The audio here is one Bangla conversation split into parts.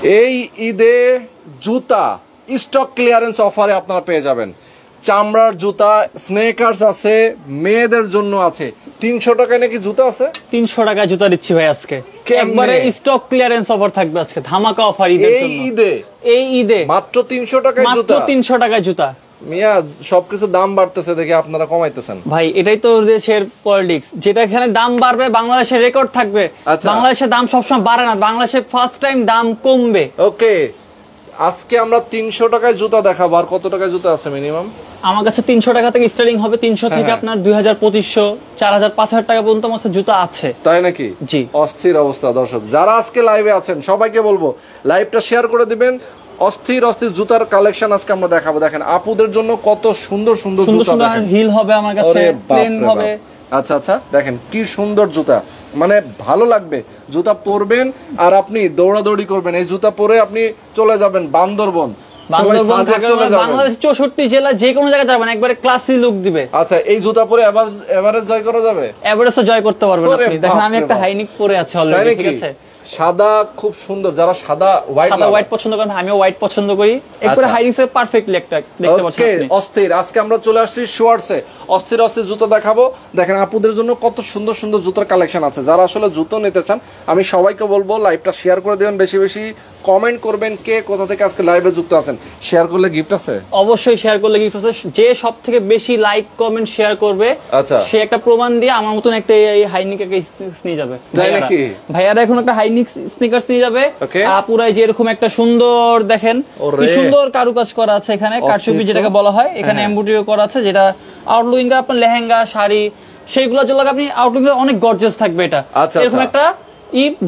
এই ঈদে জুতা স্টক ক্লিয়ারেন্স অফারে আপনারা পেয়ে যাবেন। চামড়ার জুতা স্নেকার্স আছে, মেয়েদের জন্য আছে। 300 টাকায় নাকি জুতা আছে? 300 টাকায় জুতা দিচ্ছি ভাই আজকে। একবারে স্টক ক্লিয়ারেন্স অফার থাকবে আজকে, ধামাকা অফার ঈদের জন্য। এই ঈদে মাত্র 300 টাকায় জুতা। মাত্র 300 টাকায় জুতা। মিয়া সবকিছু দাম বাড়তেছে দেখে আপনারা কমাইতেছেন। ভাই এটাই তো দেশের পলিটিক্স, যেটা এখানে দাম বাড়বে বাংলাদেশের রেকর্ড থাকবে। বাংলাদেশের দাম সবসময় বাড়ে না, বাংলাদেশে ফার্স্ট টাইম দাম কমবে। ওকে, আজকে আমরা 300 টাকায় জুতা দেখাবো। আর কত টাকায় জুতা আছে মিনিমাম? আমার কাছে 300 টাকা থেকে স্টার্টিং হবে, 300 থেকে আপনার 2000, 2500, 4000, 5000 টাকা পর্যন্ত আমার কাছে জুতা আছে। তাই নাকি? জি। অস্থির অবস্থা। দর্শক যারা আজকে লাইভে আছেন সবাইকে বলবো লাইভটা শেয়ার করে দিবেন। অস্থির অস্থির জুতার কালেকশন আজকে আমরা দেখাবো। দেখেন আপুদের জন্য কত সুন্দর সুন্দর জুতা, হিল হবে আমার কাছে, প্লেন হবে। আচ্ছা আচ্ছা, দেখেন কি সুন্দর জুতা, মানে ভালো লাগবে। জুতা পরবেন আর আপনি দৌড়াদৌড়ি করবেন। এই জুতা পরে আপনি চলে যাবেন বান্দরবন, বাংলাদেশ 64 জেলা যে কোনো জায়গায় যাবেন, একবারে ক্লাসি লুক দিবে। আচ্ছা, এই জুতা পরে এভারেজ জয় করা যাবে? এভারেজও জয় করতে পারবেন আপনি। দেখেন আমি একটা হাইনিক পরে আছি অলরেডি, ঠিক আছে? সাদা খুব সুন্দর। যারা সাদা হোয়াইট পছন্দ করেন, আমিও হোয়াইট পছন্দ করি। একবারে হাইনিক্সের পারফেক্টলি একটা দেখতে পাচ্ছেন আপনি। অস্থির। আজকে আমরা চলে আসছি শুয়ার্সে, অস্থির অস্থির জুতো দেখাবো। দেখেন আপুদের জন্য কত সুন্দর সুন্দর জুতোর কালেকশন আছে। যারা আসলে জুতো নিতে চান আমি সবাইকে বলবো লাইভটা শেয়ার করে দিবেন, বেশি বেশি কমেন্ট করবেন কে কোথা থেকে আজকে লাইভে যুক্ত আছেন। শেয়ার করলে গিফট আছে, অবশ্যই শেয়ার করলে গিফট আছে। যে সব থেকে বেশি লাইক কমেন্ট শেয়ার করবে, আচ্ছা, সে একটা প্রমাণ দিয়ে আমার মতন একটা এই হাইনিক একটা স্নিকার্স নিয়ে যাবে। তাই নাকি? ভাইয়ারা এখন একটা হাইনিক স্নিকার্স নিয়ে যাবে। পুরাই যে এরকম একটা সুন্দর, দেখেন কি সুন্দর কারুকাজ করা আছে এখানে, কারচুপি যেটাকে বলা হয়। এখানে এমব্রয়ডারি করা আছে, যেটা আউটলুকিং আপনার লেহেঙ্গা, শাড়ি, সেইগুলোর জন্য আপনি আউটলুকিং অনেক গর্জিয়াস থাকবে। এটা এরকম একটা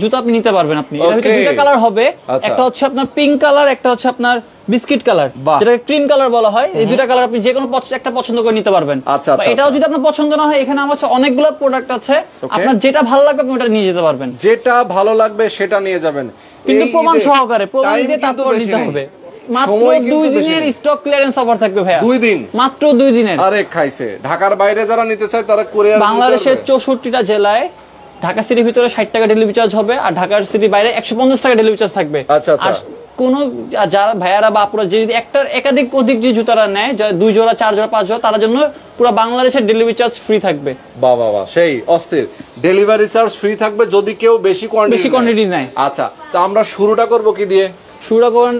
জুতা আপনি নিতে পারবেন। আপনি এর ভিতরে দুটো কালার হবে, একটা হচ্ছে আপনার পিঙ্ক কালার, একটা হচ্ছে আপনার বিস্কিট কালার, যেটা ক্রিম কালার বলা হয়। এই দুটো কালার আপনি যে কোনো একটা পছন্দ করে নিতে পারবেন। এটাও যদি আপনার পছন্দ না হয়, এখানে আমার কাছে অনেকগুলো প্রোডাক্ট আছে, আপনার যেটা ভালো লাগবে আপনি ওটা নিয়ে যেতে পারবেন। যেটা ভালো লাগবে সেটা নিয়ে যাবেন, কিন্তু প্রমাণ সহকারে, প্রমাণ দিয়ে তারপর নিতে হবে। মাত্র 2 দিনের স্টক ক্লিয়ারেন্স অফার থাকবে ভাইয়া। 2 দিন, মাত্র 2 দিনের। আরে খাইছে। ঢাকার বাইরে যারা নিতে চায় তারা কুরিয়ার, বাংলাদেশের 64টা জেলায় ঢাকা সিটির ভিতরে 60 টাকা ডেলিভারি চার্জ হবে, আর ঢাকার সিটির বাইরে 150 টাকা ডেলিভারি চার্জ থাকবে। আচ্ছা আচ্ছা। কোন যারা ভাইয়ারা বা আপুরা যদি একাধিক যে জুতারা নেয়, 2 জোড়া, 4 জোড়া, 5 জোড়া, তার জন্য পুরো বাংলাদেশের ডেলিভারি চার্জ ফ্রি থাকবে। বাহ বাহ বাহ, সেই অস্থির। ডেলিভারি চার্জ ফ্রি থাকবে যদি কেউ বেশি কোয়ান্টিটি নেয়। আচ্ছা, তো আমরা শুরুটা করব কি দিয়ে? শুরুটা করুন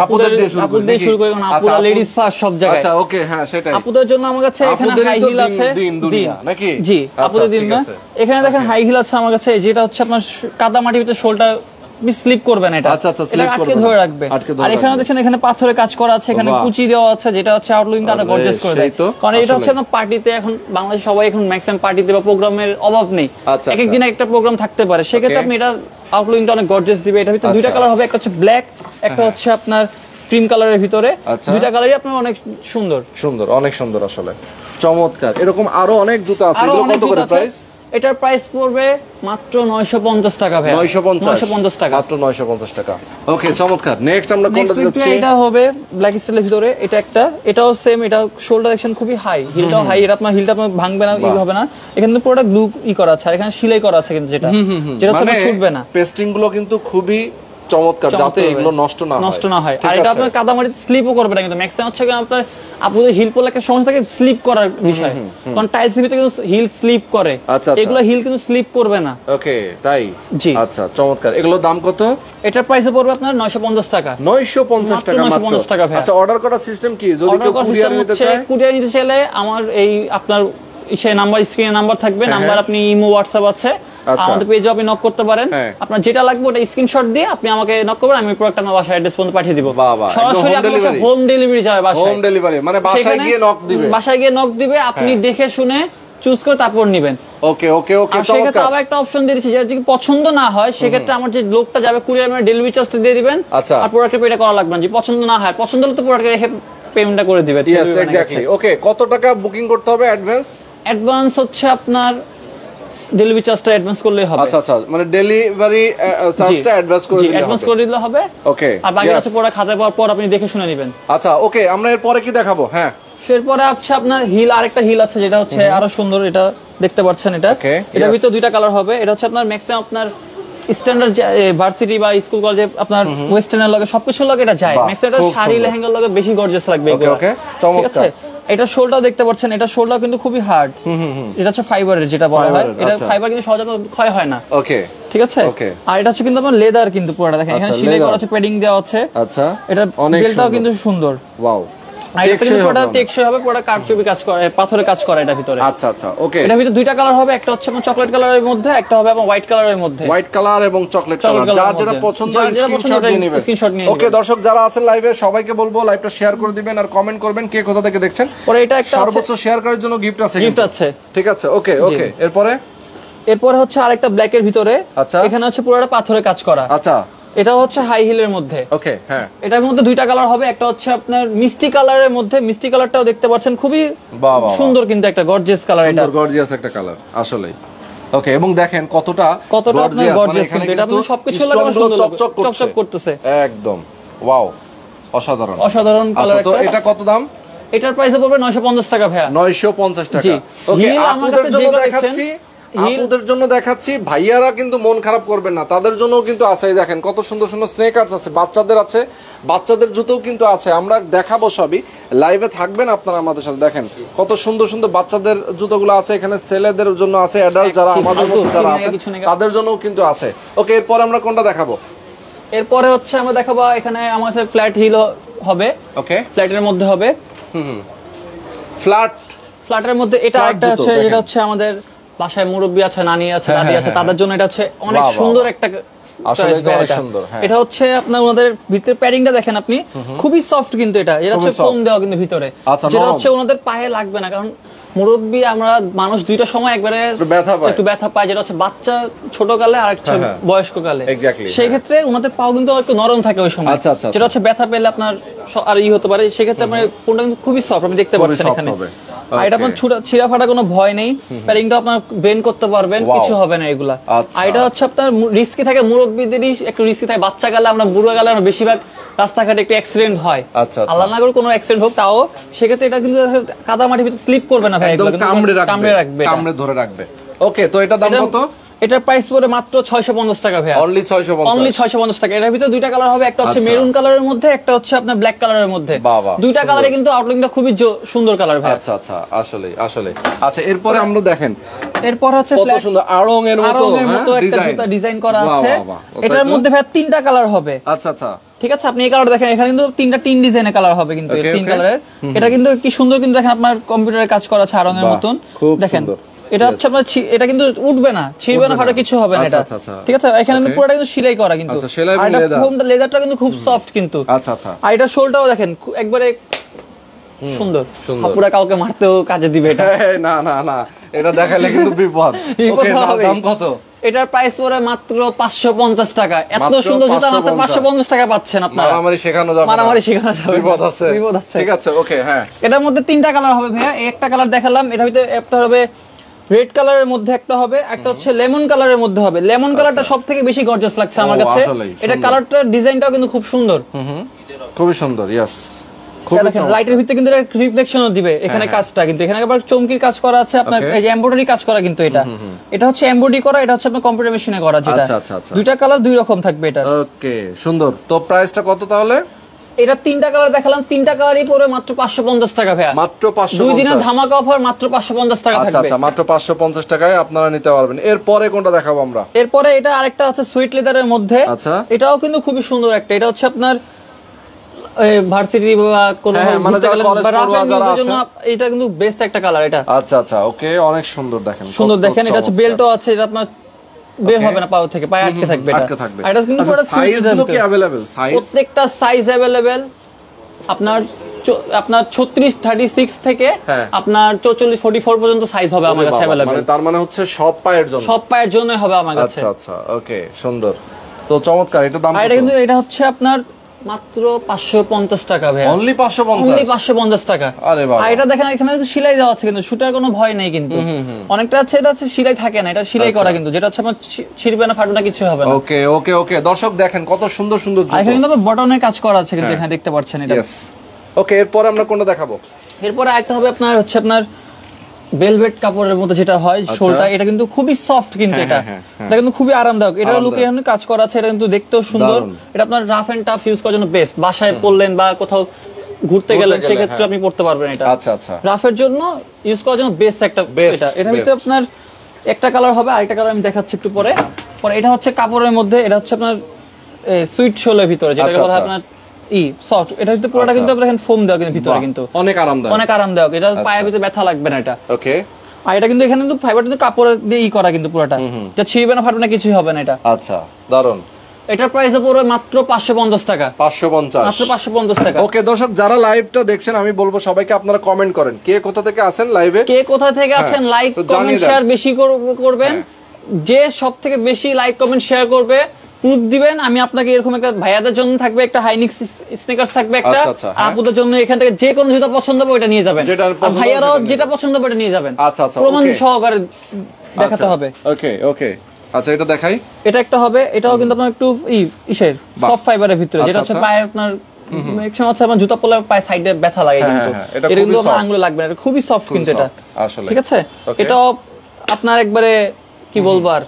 আপুদের দিয়ে শুরু করি, কারণ আপুরা লেডিস ফার্স্ট সব জায়গায়। আচ্ছা ওকে, হ্যাঁ সেটাই। আপুদের জন্য আমার কাছে এখানে হাই হিল আছে, দিন নাকি? জি, আপুদের দিন না। এখানে দেখেন হাই হিল আছে আমার কাছে, যেটা হচ্ছে আপনার কাদা মাটির ভিতরে সোলটা স্লিপ করবে না, এটা এটা আটকে ধরে রাখবে। আর এখানে দেখেন এখানে পাথরের কাজ করা আছে, এখানে কুচি দেওয়া আছে, যেটা হচ্ছে আউটলুকিংটা আরো গর্জিয়াস করে দেয়। কারণ এটা হচ্ছে আপনার পার্টিতে, এখন বাংলাদেশ সবাই এখন ম্যাক্সিমাম পার্টিতে বা প্রোগ্রামের অভাব নেই, এক এক দিনে একটা প্রোগ্রাম থাকতে পারে, সেক্ষেত্রে আপনি এটা আউটলুকিংটা অনেক গর্জিয়াস দিবে। এটার ভিতরে দুইটা কালার হবে, একটা হচ্ছে ব্ল্যাক, একটা হচ্ছে আপনার ক্রিম কালারের ভিতরে। দুইটা কালারই আপনার অনেক সুন্দর সুন্দর, অনেক সুন্দর, আসলে চমৎকার। এরকম আরো অনেক জুতা আছে, এগুলো কত করে প্রাইস? এটার প্রাইস পড়বে মাত্র 950 টাকা ভাই। 950 টাকা, মাত্র 950 টাকা। ওকে, চমৎকার। নেক্সট আমরা কোনটা যাচ্ছি? এটা হবে ব্ল্যাক স্টাইলের ভিতরে। এটা একটা, এটাও সেম, এটা শোল্ডার সেকশন খুবই হাই, হিলটাও হাই। এটা আপনার হিলটা আপনার ভাঙবে না, ই হবে না। এখানে পুরোটা গ্লু করা আছে, আর এখানে সেলাই করা আছে, কিন্তু যেটা মানে ছুটবে না। পেস্টিং গুলো কিন্তু খুবই চমৎকার, যাতে এগুলো নষ্ট না হয়। আর এটা আপনার কাদামাটিতে স্লিপও করবে না, কিন্তু ম্যাক্সিমাম হচ্ছে আপনার আপনাদের হিল পরলে একটা সমস্যা থাকে স্লিপ করার বিষয়, কারণ টাইলস ভিতরে কিন্তু হিল স্লিপ করে, এগুলো হিল কিন্তু স্লিপ করবে না। ওকে, তাই? জি। আচ্ছা, চমৎকার। এগুলোর দাম কত? এটার প্রাইস পড়বে আপনার 950 টাকা। 950 টাকা মাত্র। 950 টাকা ভাই। আচ্ছা, অর্ডার করার সিস্টেম কি? যদি কেউ কুরিয়ার নিতে চায়, কুরিয়ার নিতে চাইলে আমার এই আপনার সেই নাম্বার, স্ক্রিনে নাম্বার থাকবে, নাম্বার আপনি ইমো, হোয়াটসঅ্যাপ আছে, আমাদের পেজে আপনি নক করতে পারেন। আপনার যেটা লাগবে ওটা স্ক্রিনশট দিয়ে আপনি আমাকে নক করবেন, আমি প্রোডাক্ট আমার বাসায় অ্যাড্রেস পর্যন্ত পাঠিয়ে দিব। সরাসরি আপনার হোম ডেলিভারি যাবে বাসায়। হোম ডেলিভারি মানে বাসায় গিয়ে নক দিবে, বাসায় গিয়ে নক দিবে, আপনি দেখে শুনে চুজ করে তারপর নেবেন। ওকে ওকে ওকে। আর সেক্ষেত্রে আবার একটা অপশন দিয়েছি, যেটা যদি পছন্দ না হয় সেক্ষেত্রে আমার যে লোকটা যাবে কুরিয়ার মানে ডেলিভারি চার্জটা দিয়ে দিবেন, আর প্রোডাক্টে পেটা করা লাগবে না। যদি পছন্দ না হয়, পছন্দ হলে তো প্রোডাক্ট রেখে পেমেন্টটা করে দিবেন। Yes, exactly. ওকে, কত টাকা বুকিং করতে হবে অ্যাডভান্স? অ্যাডভান্স হচ্ছে আপনার ডেলিভারি চার্জটা অ্যাডভান্স করলেই হবে। আচ্ছা আচ্ছা, মানে ডেলিভারি চার্জটা অ্যাডভান্স করে দিলে হবে। অ্যাডভান্স করে দিলে হবে। ওকে। আর বাকি আছে প্রোডাক্ট হাতে পাওয়ার পর আপনি দেখে শুনে নেবেন। আচ্ছা ওকে, আমরা এরপরে কি দেখাবো? হ্যাঁ, এরপরে আছে আপনার হিল, আরেকটা হিল আছে যেটা হচ্ছে আরো সুন্দর, এটা দেখতে পাচ্ছেন। এটা এটার ভিতরে দুইটা কালার হবে। এটা হচ্ছে আপনার ম্যাক্সিমাম আপনার স্ট্যান্ডার্ড ভার্সিটি বা স্কুল কলেজে আপনার ওয়েস্টার্নের লগে সবকিছুর লগে এটা যায়। ম্যাক্সিমাম শাড়ি লেহেঙ্গার লগে বেশি গর্জিয়াস লাগবে এগুলো। ওকে ঠিক আছে, এটা শোলটাও দেখতে পাচ্ছেন, এটা শোলটাও কিন্তু খুবই হার্ড। এটা হচ্ছে ফাইবারের, যেটা বলা হয় এটা ফাইবার কিন্তু সহজে ক্ষয় হয় না। ওকে, ঠিক আছে। আর এটা হচ্ছে কিন্তু আপনার লেদার, কিন্তু পুরোটা দেখেন এখানে সেলাই করা আছে, প্যাডিং দেওয়া আছে। আচ্ছা, এটা বেলটাও কিন্তু সুন্দর। ওয়াও, আর এটা কিন্তু পুরোটা টেকসই হবে, পুরোটা কারচুপি কাজ করে, পাথরের কাজ করে এটা ভিতরে। আচ্ছা আচ্ছা, ওকে। এটার ভিতরে দুইটা কালার হবে, একটা হচ্ছে আপনার চকলেট কালারের মধ্যে, একটা হবে আপনার হোয়াইট কালারের মধ্যে। হোয়াইট কালার এবং চকলেট কালার, যার যেটা পছন্দ স্ক্রিনশট নিয়ে নেবেন। ওকে দর্শক যারা আছেন লাইভে সবাইকে বলবো লাইভটা শেয়ার করে দিবেন আর কমেন্ট করবেন কে কোথা থেকে দেখছেন। পরে এটা একটা সর্বোচ্চ শেয়ার করার জন্য গিফট আছে, গিফট আছে। ঠিক আছে, ওকে ওকে। এরপরে হচ্ছে আরেকটা ব্ল্যাকের ভিতরে, আচ্ছা, এখানে হচ্ছে পুরোটা পাথরের কাজ করা। আচ্ছা, এটা হচ্ছে হাই হিলের মধ্যে। ওকে, হ্যাঁ। এটার মধ্যে দুইটা কালার হবে, একটা হচ্ছে আপনার মিষ্টি কালারের মধ্যে, মিষ্টি কালারটাও দেখতে পাচ্ছেন খুবই সুন্দর, কিন্তু একটা গর্জিয়াস কালার, এটা গর্জিয়াস একটা কালার আসলেই। ওকে, এবং দেখেন কতটা আপনার গর্জিয়াস, কিন্তু এটা আপনি সবকিছু লাগানো সুন্দর চকচক করতেছে একদম। ওয়াও, অসাধারণ অসাধারণ কালার। তো এটা কত দাম? এটার প্রাইস পড়বে 950 টাকা ভাইয়া। 950 টাকা। ওকে, আপনাদের জন্য দেখাচ্ছি, আপুদের জন্য দেখাচ্ছি, ভাইয়ারা কিন্তু মন খারাপ করবেন না, তাদের জন্য কিন্তু আছে। দেখেন কত সুন্দর সুন্দর স্নেকার্স আছে, বাচ্চাদের আছে, বাচ্চাদের জুতোও কিন্তু আছে। আমরা দেখাবো সবই, লাইভে থাকবেন আপনারা আমাদের সাথে। দেখেন কত সুন্দর সুন্দর বাচ্চাদের জুতোগুলো আছে, এখানে ছেলেদের জন্য আছে, অ্যাডাল্ট যারা আমাদের মতো যারা আছে তাদের জন্যও কিন্তু আছে। ওকে, এরপর আমরা কোনটা দেখাবো? এরপরে হচ্ছে আমরা দেখাবো এখানে আমার কাছে ফ্ল্যাট হিল হবে। ওকে, ফ্ল্যাটের মধ্যে হবে। ফ্ল্যাটের মধ্যে এটা একটা আছে, যেটা হচ্ছে আমাদের বাসায় মুরব্বি আছে, নানি আছে, দাদি আছে, তাদের জন্য এটা হচ্ছে অনেক সুন্দর একটা। এটা হচ্ছে আপনার ওনাদের ভিতরে প্যাডিংটা দেখেন আপনি, খুবই সফট, কিন্তু এটা হচ্ছে ফোম দেওয়া কিন্তু ভিতরে, যেটা হচ্ছে ওনাদের পায়ে লাগবে না। কারণ মুরব্বি আমরা মানুষ দুইটা সময় একবারে একটু ব্যথা পায়, যেটা হচ্ছে বাচ্চা ছোট কালে আর একটা বয়স্ক কালে। সেই ক্ষেত্রে ওনাদের পাও কিন্তু একটু নরম থাকে ওই সময়, যেটা হচ্ছে ব্যথা পেলে আপনার আর হতে পারে। সেক্ষেত্রে আপনার ফোনটা কিন্তু খুবই সফট, আপনি দেখতে পাচ্ছেন এখানে। আর এটা আপনার ছিঁড়া ফাটা কোনো ভয় নেই, প্যাডিংটা আপনার বেন্ড করতে পারবেন, কিছু হবে না এগুলা। আর এটা হচ্ছে আপনার রিস্কি থাকে, মুরব্বিদেরই একটু রিস্কি থাকে, বাচ্চা গেলে আমরা বুড়ো গেলে আমরা বেশিরভাগ রাস্তাঘাটে একটু অ্যাক্সিডেন্ট হয়, আল্লাহ না করে কোনো অ্যাক্সিডেন্ট হোক, তাও সেক্ষেত্রে এটা কিন্তু কাদা মাটির ভিতরে স্লিপ করবে না ভাই, কামড়ে ধরে রাখবে। ওকে, তো এটা দাম কত? এটার প্রাইস পড়ে মাত্র 650 টাকা ভাই, অনলি 650 টাকা। এটার ভিতরে দুইটা কালার হবে, একটা হচ্ছে মেরুন কালারের মধ্যে, একটা হচ্ছে আপনার ব্ল্যাক কালারের মধ্যে। দুইটা কালারে কিন্তু আউটলুকটা খুবই সুন্দর কালার ভাই। আচ্ছা আচ্ছা, আসলে আসলে। আচ্ছা, এরপরে আমরা দেখেন, এরপর হচ্ছে কত সুন্দর আড়ং এর মতো একটা জুতা ডিজাইন করা আছে। এটার মধ্যে ভাই তিনটা কালার হবে। আচ্ছা আচ্ছা, ঠিক আছে, আপনি এই কালার দেখেন, এখানে কিন্তু তিনটা টিন ডিজাইনের কালার হবে, কিন্তু তিন কালারের। এটা কিন্তু কি সুন্দর, কিন্তু দেখেন আপনার কম্পিউটারে কাজ করা আছে আড়ং এর মতন, দেখেন। এটা হচ্ছে আপনার, এটা কিন্তু উঠবে না, ছিড়বে না, ফাটা কিছু হবে না এটা। ঠিক আছে, এখানে কিন্তু পুরোটা কিন্তু সেলাই করা, কিন্তু আর এটা ফোমটা লেদারটা কিন্তু খুব সফট কিন্তু। আচ্ছা আচ্ছা, আর এটা শোলটাও দেখেন একবারে সুন্দর, পুরো কাউকে মারতেও কাজে দিবে এটা। না না না, এটা দেখালে কিন্তু বিপদ। ওকে, দাম কত? এটার প্রাইস পড়ে মাত্র 550 টাকা। এত সুন্দর জুতা মাত্র 550 টাকা পাচ্ছেন আপনারা। মারামারি শেখানো যাবে, বিপদ আছে, বিপদ আছে। ঠিক আছে, ওকে, হ্যাঁ। এটার মধ্যে তিনটা কালার হবে ভাইয়া, একটা কালার দেখালাম, এটার ভিতরে একটা হবে রেড কালারের মধ্যে, একটা হবে, একটা হচ্ছে লেমন কালারের মধ্যে হবে। লেমন কালারটা সবথেকে বেশি গর্জিয়াস লাগছে আমার কাছে। এটা কালারটা ডিজাইনটাও কিন্তু খুব সুন্দর, খুবই সুন্দর। ইয়েস, লাইটের ভিতরে কিন্তু রিফ্লেকশনও দিবে এখানে কাজটা, কিন্তু এখানে আবার চমকির কাজ করা আছে আপনার, এই যে এমব্রয়ডারি কাজ করা, কিন্তু এটা হচ্ছে এমব্রয়ডারি করা, এটা হচ্ছে আপনার কম্পিউটার মেশিনে করা, যেটা দুইটা কালার দুই রকম থাকবে এটা। ওকে, সুন্দর। তো প্রাইসটা কত তাহলে? এটা তিনটা কালার দেখালাম, তিনটা কালারই পড়বে মাত্র 550 টাকা ভাইয়া, মাত্র 550। দুই দিনের ধামাকা অফার, মাত্র 550 টাকা থাকবে। আচ্ছা, মাত্র 550 টাকায় আপনারা নিতে পারবেন। এরপরে কোনটা দেখাবো আমরা? এরপরে এটা আরেকটা আছে সুইট লেদারের মধ্যে। আচ্ছা, এটাও কিন্তু খুবই সুন্দর একটা। এটা হচ্ছে আপনার ভার্সিটি বা কোন এটা কিন্তু বেস্ট একটা কালার এটা। আচ্ছা আচ্ছা, ওকে, অনেক সুন্দর। দেখেন সুন্দর, দেখেন এটা হচ্ছে বেল্টও আছে, এটা আপনার বের হবে না পাও থেকে, পায়ে আটকে থাকবে এটা। আর এটা কিন্তু পুরো সাইজগুলো কি अवेलेबल? সাইজ প্রত্যেকটা সাইজ अवेलेबल। আপনার 36 36 থেকে আপনার 44 44 পর্যন্ত সাইজ হবে আমার কাছে अवेलेबल। মানে তার মানে হচ্ছে সব পায়ের জন্য, সব পায়ের জন্য হবে আমার কাছে। আচ্ছা আচ্ছা, ওকে, সুন্দর। তো চমৎকার। এটা দাম কত? এটা কিন্তু এটা হচ্ছে আপনার মাত্র 550 টাকা ভাই, অনলি 550 টাকা। আরে বাবা, আর এটা দেখেন এখানে সেলাই দেওয়া আছে, কিন্তু শুটার কোনো ভয় নেই, কিন্তু অনেকটা আছে এটা হচ্ছে সেলাই থাকে না, এটা সেলাই করা, কিন্তু যেটা হচ্ছে আপনার ছিড়বে না, ফাটবে না, কিছু হবে না। ওকে ওকে ওকে, দর্শক দেখেন কত সুন্দর সুন্দর জুতো। এখানে কিন্তু বটনের কাজ করা আছে, কিন্তু এখানে দেখতে পাচ্ছেন এটা। ওকে, এরপর আমরা কোনটা দেখাবো? এরপর আরেকটা হবে আপনার হচ্ছে আপনার ভেলভেট কাপড়ের মধ্যে যেটা হয় শোলটা, এটা কিন্তু খুবই সফট কিন্তু এটা কিন্তু খুবই আরামদায়ক। এটা লুকে এখানে কাজ করা আছে, এটা কিন্তু দেখতেও সুন্দর। এটা আপনার রাফ এন্ড টাফ ইউজ করার জন্য বেস্ট। বাসায় পরলেন বা কোথাও ঘুরতে গেলেন সেক্ষেত্রে আপনি পড়তে পারবেন এটা। আচ্ছা আচ্ছা, রাফের জন্য ইউজ করার জন্য বেস্ট একটা এটা। এটার ভিতরে আপনার একটা কালার হবে, আরেকটা কালার আমি দেখাচ্ছি একটু পরে। এটা হচ্ছে কাপড়ের মধ্যে, এটা হচ্ছে আপনার সুইট শোলের ভিতরে যেটা বলা হয় আপনার সফট। এটা কিন্তু পুরোটা কিন্তু আপনার এখানে ফোম দেওয়া কিন্তু ভিতরে কিন্তু অনেক আরামদায়ক। এটা পায়ের ভিতরে ব্যথা লাগবে না এটা। ওকে। আর এটা কিন্তু এখানে কিন্তু ফাইবার কিন্তু কাপড় দিয়ে করা কিন্তু পুরোটা, এটা ছিঁড়বে না ফাটবে না কিছুই হবে না এটা। আচ্ছা, দারুন। এটার প্রাইস পড়বে মাত্র 550 টাকা। 550, মাত্র 550 টাকা। ওকে দর্শক, যারা লাইভটা দেখছেন আমি বলবো সবাইকে আপনারা কমেন্ট করেন কে কোথা থেকে আছেন লাইভে, কে কোথা থেকে আছেন, লাইক কমেন্ট শেয়ার বেশি করবেন। যে সবথেকে বেশি লাইক কমেন্ট শেয়ার করবে প্রুফ দিবেন, আমি আপনাকে এরকম একটা, ভাইয়াদের জন্য থাকবে একটা হাইনিক্স স্নিকার্স থাকবে একটা, আপুদের জন্য এখান থেকে যে কোনো যেটা পছন্দ হবে ওটা নিয়ে যাবেন, ভাইয়ারাও যেটা পছন্দ হবে ওটা নিয়ে যাবেন। আচ্ছা আচ্ছা, প্রমাণ সহকারে দেখাতে হবে। ওকে ওকে, আচ্ছা এটা দেখাই। এটা একটা হবে, এটাও কিন্তু আপনার একটু ইসের সফট ফাইবারের ভিতরে, যেটা হচ্ছে পায়ে আপনার ম্যাক্সিমাম হচ্ছে আপনার জুতা পরলে পায়ে সাইডে ব্যথা লাগে কিন্তু এটা কিন্তু আপনার আঙ্গুলে লাগবে না, এটা খুবই সফট কিন্তু এটা আসলে, ঠিক আছে। এটাও আপনার একবারে কি বলবো আর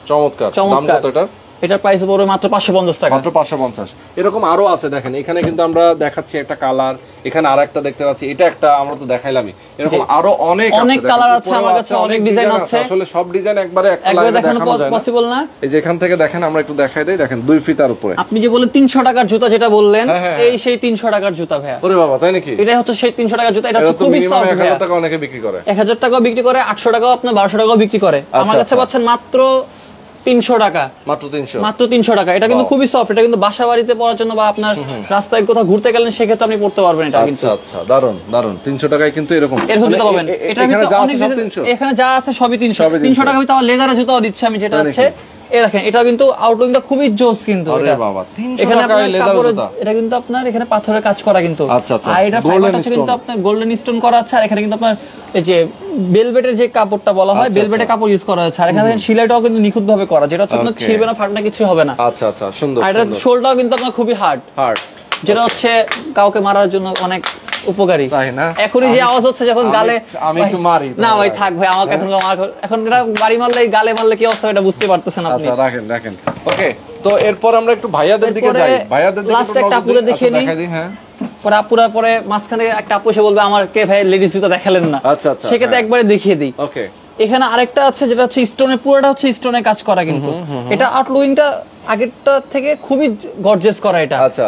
চমৎকার। দাম কত এটা? এটার প্রাইস পড়বে মাত্র 550 টাকা। মাত্র 550। এরকম আরো আছে দেখেন, এখানে কিন্তু আমরা দেখাচ্ছি একটা কালার, এখানে আরেকটা দেখতে পাচ্ছি, এটা একটা আমরা তো দেখাইলামই, এরকম আরো অনেক কালার আছে আমার কাছে, অনেক ডিজাইন আছে। আসলে সব ডিজাইন একবারে একটা লাইভে দেখানো যায় না, পসিবল না। এই যে এখান থেকে দেখেন, আমরা একটু দেখাই দেই, দেখেন 2 ফিতার উপরে। আপনি যে বলেন 300 টাকার জুতা যেটা বললেন, এই সেই 300 টাকার জুতা ভাইয়া। ওরে বাবা, তাই নাকি? এটা হচ্ছে সেই 300 টাকার জুতা। এটা হচ্ছে খুবই সফট ভাইয়া। 1000 টাকা অনেকে বিক্রি করে, 1000 টাকাও বিক্রি করে, 800 টাকাও আপনি 1200 টাকাও বিক্রি করে। আমার কাছে পাচ্ছেন মাত্র 300 টাকা। মাত্র 300 টাকা। এটা কিন্তু খুবই সফট, এটা কিন্তু বাসা বাড়িতে পরার জন্য বা আপনার রাস্তায় কোথাও ঘুরতে গেলেন সেক্ষেত্রে আপনি পড়তে পারবেন এটা কিন্তু। আচ্ছা আচ্ছা, দারুন দারুন। 300 টাকায় কিন্তু এরকম জুতা পাবেন। এখানে যা আছে সবই 300 টাকা। ভিতরে আবার লেদারের জুতাও দিচ্ছে আমি, যেটা হচ্ছে এই দেখেন, এটা কিন্তু আউটলুকটা খুবই জোস কিন্তু। আরে বাবা, 300 এখানে টাকায় লেদার জুতা। এটা কিন্তু আপনার এখানে পাথরের কাজ করা কিন্তু। আচ্ছা আচ্ছা, আর এটা ফাইবারটা কিন্তু আপনার গোল্ডেন স্টোন করা আছে। আর এখানে কিন্তু আপনার এই যে ভেলভেটের যে কাপড়টা বলা হয়, ভেলভেটের কাপড় ইউজ করা আছে। আর এখানে সেলাইটাও কিন্তু নিখুঁত ভাবে করা, যেটা হচ্ছে আপনার ছিঁড়বে না ফাটবে না কিছু হবে না। আচ্ছা আচ্ছা, সুন্দর। আর এটার শোলটাও কিন্তু আপনার খুবই হার্ড, যেটা হচ্ছে কাউকে মারার জন্য অনেক উপকারী। এখনই যে আওয়াজ হচ্ছে যখন গালে, আমি একটু মারি না ভাই থাক ভাই, আমাকে এখন এটা বাড়ি মারলে গালে মারলে কি অবস্থা এটা বুঝতে পারতেছেন আপনি। আচ্ছা রাখেন রাখেন। ওকে, তো এরপর আমরা একটু ভাইয়াদের দিকে যাই। ভাইয়াদের দিকে লাস্ট একটা আপুদের দেখিয়ে নিই। হ্যাঁ, পরে আপুরা পরে মাঝখানে একটা আপু এসে বলবে আমাকে ভাই লেডিস জুতা দেখালেন না। আচ্ছা আচ্ছা, সেক্ষেত্রে একবারে দেখিয়ে দিই। ওকে, এখানে আরেকটা আছে যেটা হচ্ছে স্টোনে, পুরোটা হচ্ছে স্টোনে কাজ করা কিন্তু। এটা আউটলুইংটা আগেরটা থেকে খুবই গর্জিয়াস করা এটা। আচ্ছা,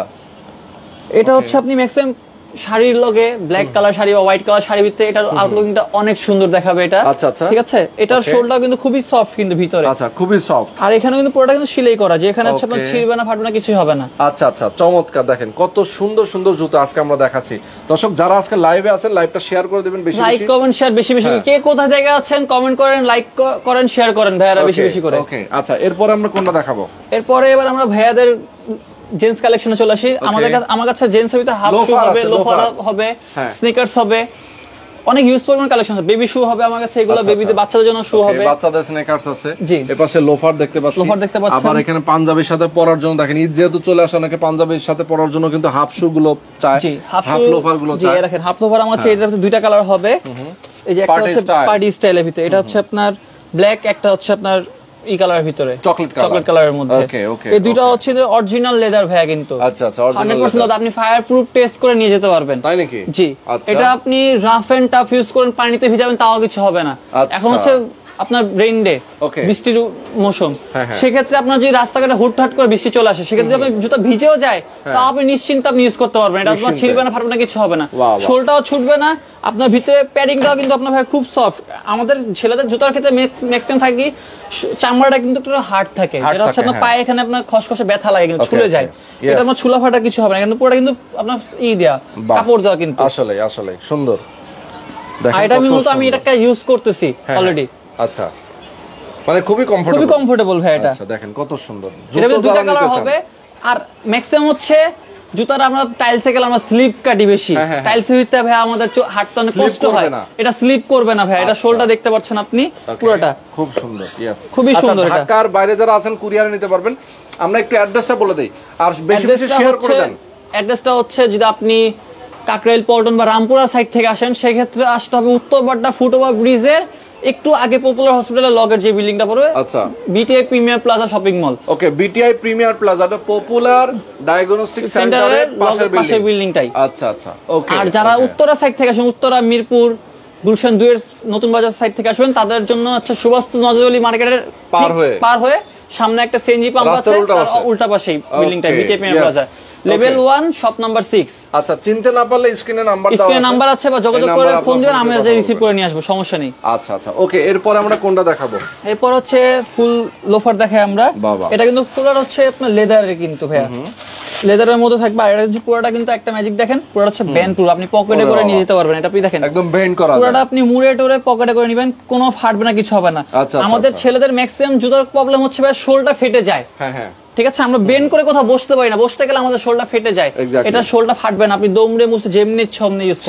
এটা হচ্ছে আপনি ম্যাক্সিমাম শাড়ির লগে ব্ল্যাক কালার শাড়ি বা হোয়াইট কালার শাড়ির ভিতরে এটার আউটলুকিংটা অনেক সুন্দর দেখাবে এটা। আচ্ছা আচ্ছা, ঠিক আছে। এটার শোলটাও কিন্তু খুবই সফট কিন্তু ভিতরে। আচ্ছা, খুবই সফট। আর এখানে কিন্তু পুরোটা কিন্তু সেলাই করা, যে এখানে হচ্ছে আপনার ছিঁড়বে না ফাটবে না কিছুই হবে না। আচ্ছা আচ্ছা, চমৎকার। দেখেন কত সুন্দর সুন্দর জুতো আজকে আমরা দেখাচ্ছি। দর্শক যারা আজকে লাইভে আছেন, লাইভটা শেয়ার করে দিবেন বেশি বেশি, লাইক কমেন্ট শেয়ার বেশি বেশি। কে কোথা থেকে আছেন কমেন্ট করেন, লাইক করেন, শেয়ার করেন ভাইয়ারা বেশি বেশি করে। ওকে, আচ্ছা এরপরে আমরা কোনটা দেখাবো? এরপরে এবার আমরা ভাইয়াদের জেন্টস কালেকশনে চলে আসি। আমার কাছে জেন্টস এর ভিতরে হাফ শু হবে, লোফার হবে, স্নিকার্স হবে, অনেক ইউজ পরিমাণ কালেকশন আছে। বেবি শু হবে আমার কাছে, এগুলো বেবিদের বাচ্চাদের জন্য শু হবে, বাচ্চাদের স্নিকার্স আছে। জি, এপাশে লোফার দেখতে পাচ্ছি, লোফার দেখতে পাচ্ছেন। আবার এখানে পাঞ্জাবির সাথে পরার জন্য দেখেন, ঈদ যেহেতু চলে আসে, অনেকে পাঞ্জাবির সাথে পরার জন্য কিন্তু হাফ শু গুলো চায়। জি, হাফ লোফার গুলো চায়। জি, দেখেন হাফ লোফার আমার কাছে এটার দুইটা কালার হবে। এই যে একটা হচ্ছে পার্টি স্টাইলের ভিতরে, এটা হচ্ছে আপনার ব্ল্যাক, একটা হচ্ছে আপনার ই কালারের ভিতরে চকলেট কালারের মধ্যে। এই দুইটা হচ্ছে অরিজিনাল লেদার ভাইয়া কিন্তু। আচ্ছা আচ্ছা, অরিজিনাল 100% আপনি ফায়ার প্রুফ টেস্ট করে নিয়ে যেতে পারবেন। তাই নাকি? জি, এটা আপনি রাফ এন্ড টাফ ইউজ করেন, পানিতে ভিজাবেন তাও কিছু হবে না। এখন হচ্ছে আপনার রেইন ডে, বৃষ্টির মৌসুম, সেক্ষেত্রে আপনার যদি রাস্তাঘাটে হুটহাট করে বৃষ্টি চলে আসে, সেক্ষেত্রে আপনি জুতা ভিজেও যায় তাও আপনি নিশ্চিন্তে আপনি ইউজ করতে পারবেন। এটা আপনার ছিঁড়বে না ফাটবে না কিছু হবে না, সোলটাও ছুটবে না, আপনার ভিতরে প্যাডিংটাও কিন্তু আপনার ভাই খুব সফট। আমাদের ছেলেদের জুতার ক্ষেত্রে ম্যাক্সিমাম থাকি চামড়াটা কিন্তু একটু হার্ড থাকে, যেটা হচ্ছে আপনার পায়ে এখানে আপনার খসখসে ব্যথা লাগে কিন্তু ছুলে যায়। এটা আপনার ছুলা ফাটা কিছু হবে না, কিন্তু পুরোটা কিন্তু আপনার দেয়া কাপড় দেওয়া কিন্তু। আসলে আসলে সুন্দর। আর এটা আমি এটা ইউজ করতেছি অলরেডি। আচ্ছা, মানে খুবই কমফোর্টেবল ভাই এটা। আচ্ছা, দেখেন কত সুন্দর। এটা দুটো কালার হবে। আর ম্যাক্সিমাম হচ্ছে জুতার আমরা টাইলসে গেলে আমরা স্লিপ কাটি বেশি, টাইলসের ভিতরে ভাই আমাদের হাঁটতে অনেক কষ্ট হয়, এটা স্লিপ করবে না ভাই। এটা শোলটা দেখতে পাচ্ছেন আপনি, পুরোটা খুব সুন্দর। খুবই সুন্দর। এটা ঢাকার বাইরে যারা আছেন কুরিয়ারে নিতে পারবেন। আমরা একটু অ্যাড্রেসটা বলে দেই আর বেশি বেশি শেয়ার করে দেন। অ্যাড্রেসটা হচ্ছে যদি আপনি কাকরাইল পল্টন বা রামপুরা সাইড থেকে আসেন সেক্ষেত্রে আসতে হবে উত্তরপাড্ডা ফুটওভার ব্রিজের একটু আগে পপুলার হসপিটালের লগের যে বিল্ডিংটা পড়বে, আচ্ছা, BTI premier plaza shopping mall. Okay, BTI premier plaza, এটা পপুলার ডায়াগনস্টিক সেন্টারের পাশের বিল্ডিংটাই। আচ্ছা আচ্ছা, ওকে। আর যারা উত্তরা সাইড থেকে আসেন, উত্তরা মিরপুর গুলশান 2 এর নতুন বাজার সাইড থেকে আসবেন, তাদের জন্য হচ্ছে সুভাষ নজরুল মার্কেটের পার হয়ে সামনে একটা সিএনজি পাম্প আছে, তার উল্টা পাশেই বিল্ডিংটা BTI premier plaza, level 1 shop number 6। আচ্ছা, চিনতে না পারলে স্ক্রিনে নাম্বার আছে বা যোগাযোগ করে ফোন দিবেন, আমরা যে রিসিভ করে নিয়ে আসবো, সমস্যা নেই। আচ্ছা আচ্ছা, ওকে। এরপর আমরা কোনটা দেখাবো? এরপর হচ্ছে ফুল লোফার দেখাই আমরা। এটা কিন্তু পুরো হচ্ছে আপনার লেদারের, কিন্তু ভাইয়া লেদারের মধ্যে থাকবে। আর এটা পুরোটা কিন্তু একটা ম্যাজিক দেখেন, পুরোটা হচ্ছে ব্যান্ড পুরো, আপনি পকেটে করে নিয়ে যেতে পারবেন। এটা আপনি দেখেন একদম ব্যান্ড করা, পুরোটা আপনি মুড়ে টুরে পকেটে করে নেবেন, কোনো ফাটবে না, কিছু হবে না। আমাদের ছেলেদের ম্যাক্সিমাম জুতার প্রবলেম হচ্ছে ভাই শোলটা ফেটে যায়। হ্যাঁ হ্যাঁ, ঠিক আছে, আমরা বেন্ড করে কোথাও বসতে পারি না, বসতে গেলে আমাদের শোলটা ফেটে যায়। এটা শোলটা ফাটবে না, আপনি দমড়ে মুছতে যেমনি ইচ্ছা অমনি ইউজ